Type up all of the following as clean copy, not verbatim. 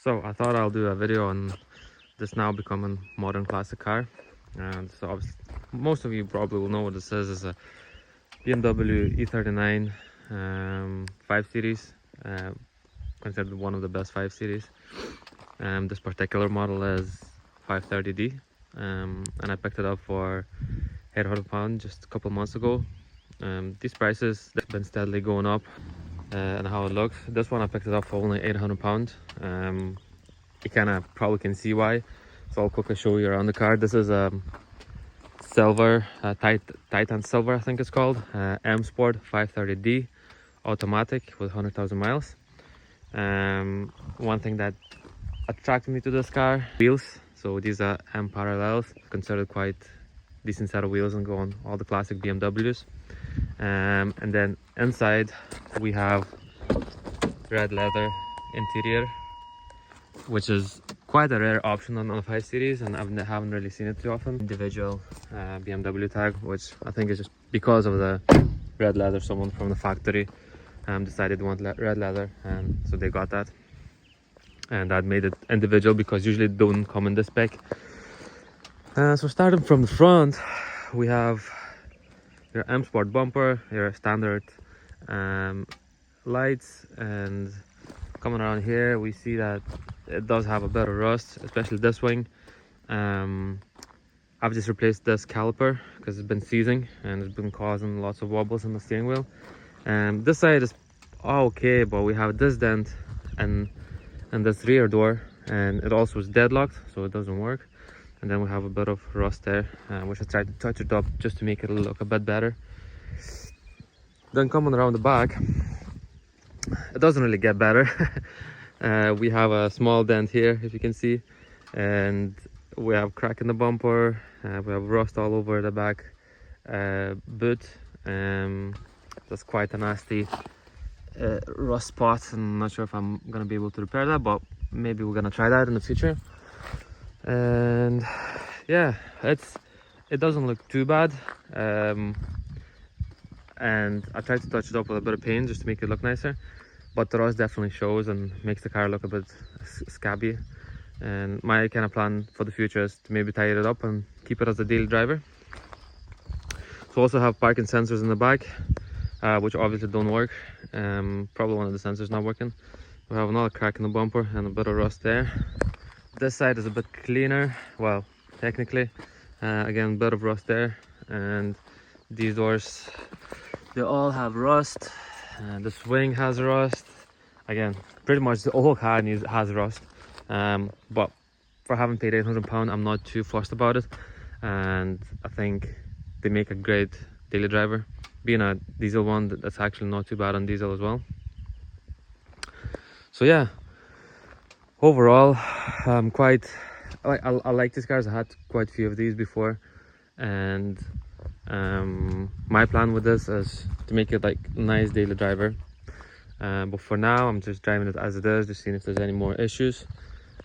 So I thought I'll do a video on this now becoming modern classic car. And so most of you probably will know what this is. It's a BMW E39 5 Series, considered one of the best 5 Series. This particular model is 530D, and I picked it up for £800 just a couple months ago. These prices have been steadily going up, and how it looks. This one I picked it up for only £800. You kind of probably can see why, so I'll quickly show you around the car. This is a silver, Titan Silver I think it's called, M Sport 530D automatic with 100,000 miles. One thing that attracted me to this car, wheels. So these are M parallels, considered quite decent set of wheels and go on all the classic BMWs. And then inside we have red leather interior, which is quite a rare option on the 5 Series, and I haven't really seen it too often. Individual BMW tag, which I think is just because of the red leather. Someone from the factory decided to want red leather, and so they got that, and that made it individual because usually they don't come in this spec. So starting from the front, we have your M Sport bumper, your standard lights, and coming around here we see that it does have a bit of rust, especially this wing. I've just replaced this caliper because it's been seizing and it's been causing lots of wobbles in the steering wheel. This side is okay, but we have this dent and this rear door, and it also is deadlocked, so it doesn't work. And then we have a bit of rust there, which I tried to touch it up just to make it look a bit better. Then coming around the back, it doesn't really get better. We have a small dent here, if you can see, and we have crack in the bumper. We have rust all over the back boot. That's quite a nasty rust spot, and I'm not sure if I'm gonna be able to repair that, but maybe we're gonna try that in the future. And yeah, it doesn't look too bad. And I tried to touch it up with a bit of paint just to make it look nicer, but the rust definitely shows and makes the car look a bit scabby. And my kind of plan for the future is to maybe tie it up and keep it as a daily driver. So also have parking sensors in the back, which obviously don't work. Probably one of the sensors not working. We have another crack in the bumper and a bit of rust there. This side is a bit cleaner, well, technically. Again, a bit of rust there, and these doors, they all have rust. This wing has rust. Again, pretty much the whole car has rust. But for having paid £800, I'm not too fussed about it, and I think they make a great daily driver. Being a diesel one, that's actually not too bad on diesel as well. So yeah, overall, I like these cars. I had quite a few of these before, and my plan with this is to make it like a nice daily driver. But for now, I'm just driving it as it is, just seeing if there's any more issues.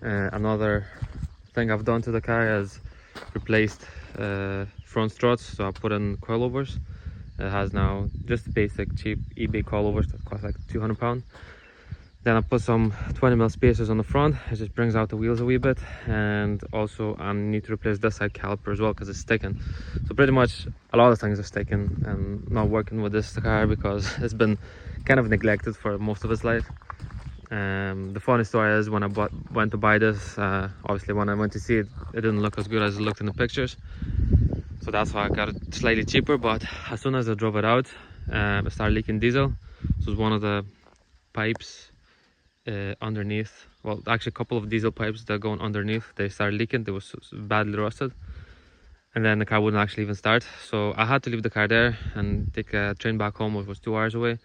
Another thing I've done to the car is replaced front struts. So I put in coilovers. It has now just basic cheap eBay coilovers that cost like £200. Then I put some 20mm spacers on the front. It just brings out the wheels a wee bit, and also I need to replace this side caliper as well because it's sticking. So pretty much a lot of things are sticking and not working with this car because it's been kind of neglected for most of its life. The funny story is when I went to buy this, obviously when I went to see it, it didn't look as good as it looked in the pictures. So that's why I got it slightly cheaper, but as soon as I drove it out, it started leaking diesel. So it's one of the pipes underneath, well, actually a couple of diesel pipes that go underneath, they started leaking. They were badly rusted, and then the car wouldn't actually even start. So I had to leave the car there and take a train back home, which was 2 hours away,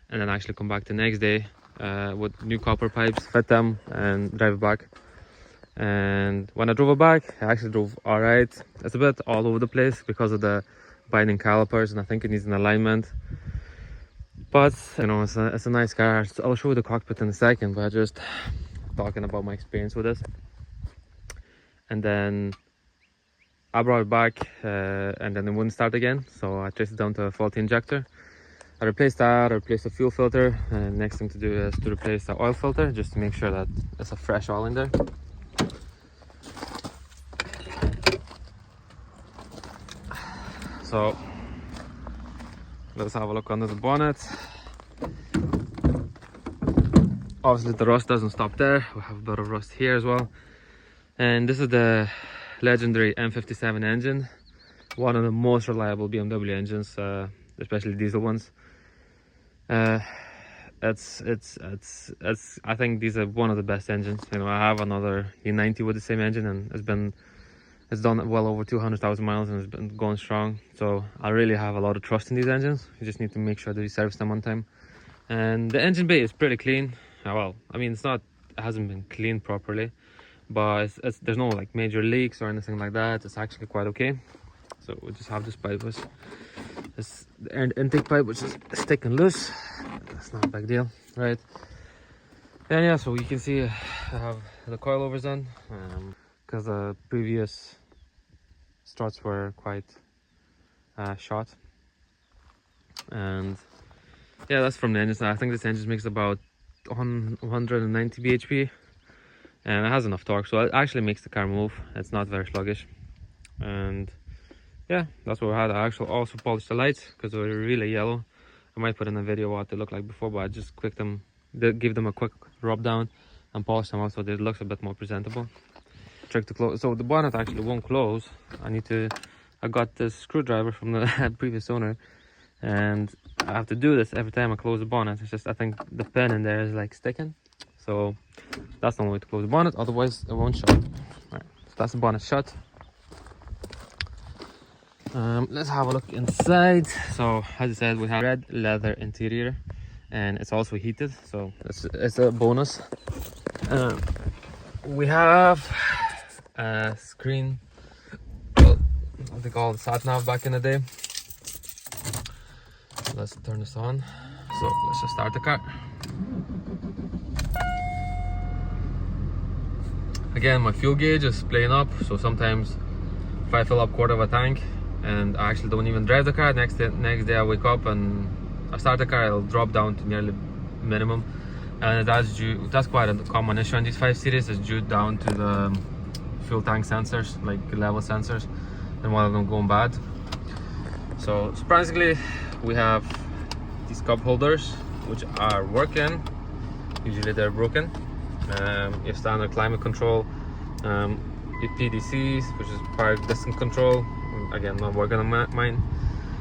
and then actually come back the next day with new copper pipes, fit them and drive it back. And when I drove it back, I actually drove all right. It's a bit all over the place because of the binding calipers, and I think it needs an alignment. But you know, it's a nice car. I'll show you the cockpit in a second, but just talking about my experience with this. And then I brought it back, and then it wouldn't start again, so I traced it down to a faulty injector. I replaced that. I replaced the fuel filter, and next thing to do is to replace the oil filter, just to make sure that it's a fresh oil in there. So let's have a look under the bonnet. Obviously the rust doesn't stop there, we have a bit of rust here as well. And this is the legendary M57 engine, one of the most reliable BMW engines, especially diesel ones. It's I think these are one of the best engines. You know, I have another E90 with the same engine, and it's done well over 200,000 miles and it's been going strong. So I really have a lot of trust in these engines. You just need to make sure that you service them on time. And the engine bay is pretty clean. Well, I mean, it hasn't been cleaned properly, but there's no like major leaks or anything like that. It's actually quite okay. So we just have this pipe, this intake pipe, which is sticking loose. That's not a big deal, right? And yeah, so you can see I have the coilovers done, because the previous struts were quite short. And yeah, that's from the engine. I think this engine makes about 190 bhp, and it has enough torque, so it actually makes the car move. It's not very sluggish. And yeah, that's what we had. I actually also polished the lights because they were really yellow. I might put in a video what they looked like before, but I just give them a quick rub down and polish them up so it looks a bit more presentable. Trick to close. So the bonnet actually won't close. I got this screwdriver from the previous owner, and I have to do this every time I close the bonnet. It's just, I think the pin in there is like sticking, so that's the only way to close the bonnet, otherwise it won't shut. Right, so that's the bonnet shut. Let's have a look inside. So as I said, we have red leather interior, and it's also heated, so it's a bonus. We have a screen, well, what they call the sat nav back in the day. Let's turn this on. So let's just start the car. Again, my fuel gauge is playing up, so sometimes if I fill up quarter of a tank and I actually don't even drive the car, next day I wake up and I start the car, it'll drop down to nearly minimum. And that's quite a common issue on these 5 Series. It's due down to the fuel tank sensors, like level sensors, and one of them going bad. So surprisingly, we have these cup holders which are working. Usually they're broken. Your standard climate control, your PDCs, which is power distance control. Again, not working on mine.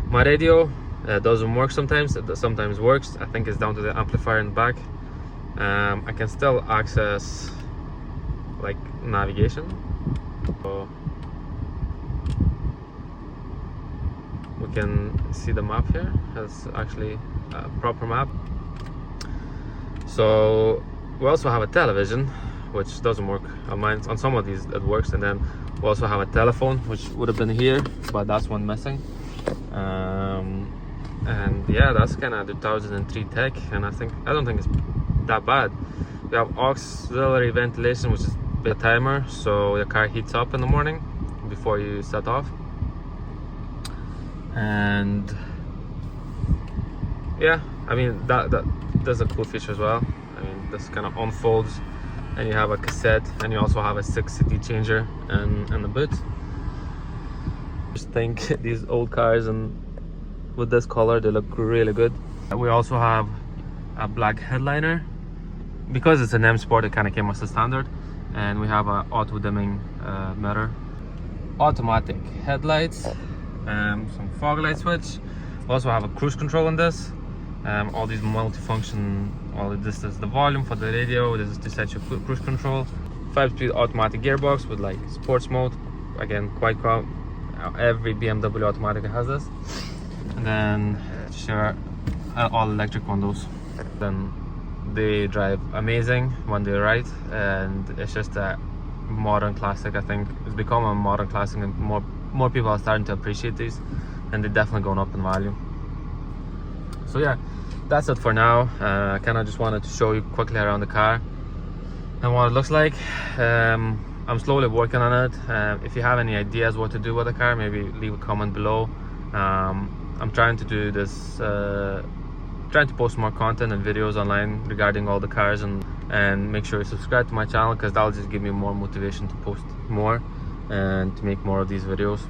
My radio doesn't work sometimes. It sometimes works. I think it's down to the amplifier in the back. I can still access like navigation. So we can see the map here. It's actually a proper map. So we also have a television, which doesn't work on mine. On some of these it works, and then we also have a telephone, which would have been here, but that's one missing. And yeah, that's kind of 2003 tech, and I don't think it's that bad. We have auxiliary ventilation, which is a timer, so the car heats up in the morning before you set off. And yeah, I mean that's a cool feature as well. I mean, this kind of unfolds, and you have a cassette, and you also have a 6 CD changer and the boot. Just think these old cars, and with this color they look really good. We also have a black headliner. Because it's an M Sport, it kind of came as a standard. And we have an auto dimming mirror, automatic headlights, some fog light switch. We also have a cruise control on this. All these multifunction, all of this is the volume for the radio. This is to set your cruise control. 5-speed automatic gearbox with like sports mode. Again, quite common. Every BMW automatic has this. And then sure, all electric windows. Then they drive amazing when they're right, and it's just a modern classic. I think it's become a modern classic, and more people are starting to appreciate these, and they're definitely going up in value. So yeah, that's it for now. I kind of just wanted to show you quickly around the car and what it looks like. I'm slowly working on it. If you have any ideas what to do with the car, maybe leave a comment below. I'm trying to do this trying to post more content and videos online regarding all the cars, and make sure you subscribe to my channel, because that'll just give me more motivation to post more and to make more of these videos.